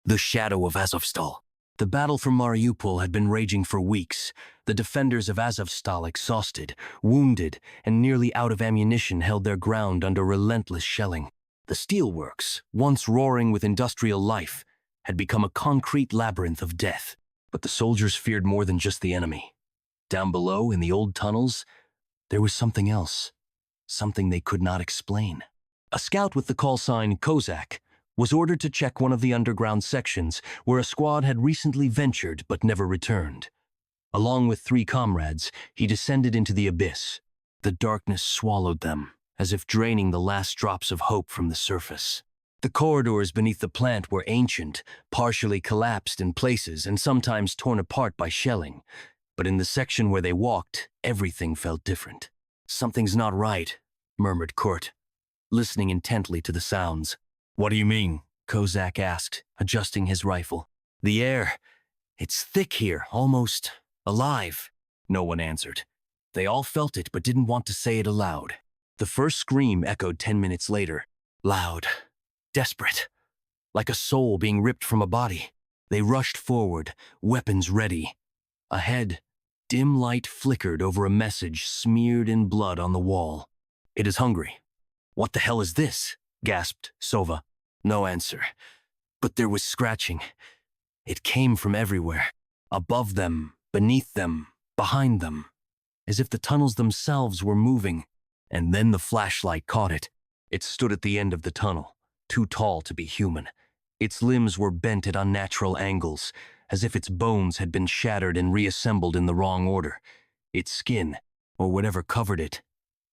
The Shadow of Azovstal. The battle for Mariupol had been raging for weeks. The defenders of Azovstal, exhausted, wounded, and nearly out of ammunition, held their ground under relentless shelling. The steelworks, once roaring with industrial life, had become a concrete labyrinth of death. But the soldiers feared more than just the enemy. Down below, in the old tunnels, there was something else. Something they could not explain. A scout with the call sign Kozak was ordered to check one of the underground sections where a squad had recently ventured but never returned. Along with 3 comrades, he descended into the abyss. The darkness swallowed them, as if draining the last drops of hope from the surface. The corridors beneath the plant were ancient, partially collapsed in places and sometimes torn apart by shelling. But in the section where they walked, everything felt different. "Something's not right," murmured Kurt, listening intently to the sounds. "What do you mean?" Kozak asked, adjusting his rifle. "The air. It's thick here, almost alive." No one answered. They all felt it but didn't want to say it aloud. The first scream echoed 10 minutes later. Loud. Desperate. Like a soul being ripped from a body. They rushed forward, weapons ready. Ahead, dim light flickered over a message smeared in blood on the wall. "It is hungry." "What the hell is this?" gasped Sova. No answer. But there was scratching. It came from everywhere. Above them, beneath them, behind them. As if the tunnels themselves were moving. And then the flashlight caught it. It stood at the end of the tunnel, too tall to be human. Its limbs were bent at unnatural angles, as if its bones had been shattered and reassembled in the wrong order. Its skin, or whatever covered it,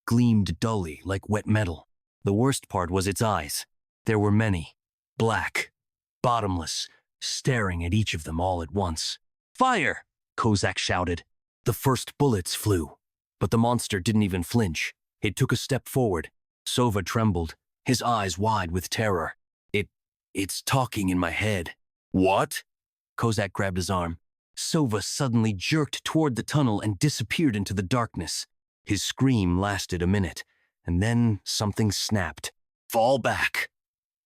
gleamed dully like wet metal. The worst part was its eyes. There were many, black, bottomless, staring at each of them all at once. "Fire!" Kozak shouted. The first bullets flew, but the monster didn't even flinch. It took a step forward. Sova trembled, his eyes wide with terror. It's talking in my head." "What?" Kozak grabbed his arm. Sova suddenly jerked toward the tunnel and disappeared into the darkness. His scream lasted a minute, and then something snapped. "Fall back!"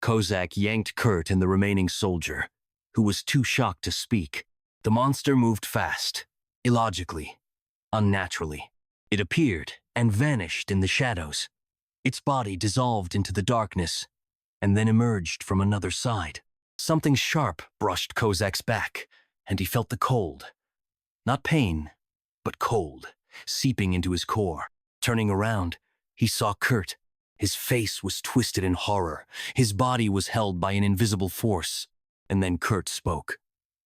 Kozak yanked Kurt and the remaining soldier, who was too shocked to speak. The monster moved fast, illogically, unnaturally. It appeared and vanished in the shadows. Its body dissolved into the darkness, and then emerged from another side. Something sharp brushed Kozak's back, and he felt the cold. Not pain, but cold, seeping into his core. Turning around, he saw Kurt. His face was twisted in horror. His body was held by an invisible force. And then Kurt spoke.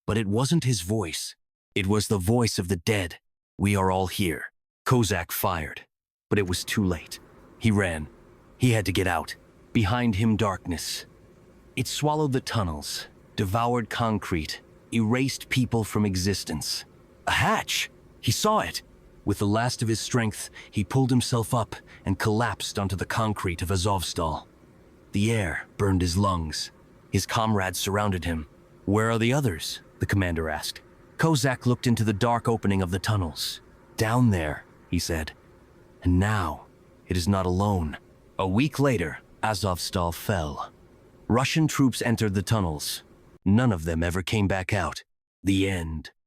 But it wasn't his voice. It was the voice of the dead. "We are all here." Kozak fired, but it was too late. He ran. He had to get out. Behind him, darkness. It swallowed the tunnels, devoured concrete, erased people from existence. A hatch! He saw it. With the last of his strength, he pulled himself up and collapsed onto the concrete of Azovstal. The air burned his lungs. His comrades surrounded him. "Where are the others?" the commander asked. Kozak looked into the dark opening of the tunnels. "Down there," he said. "And now, it is not alone." A week later, Azovstal fell. Russian troops entered the tunnels. None of them ever came back out. The end.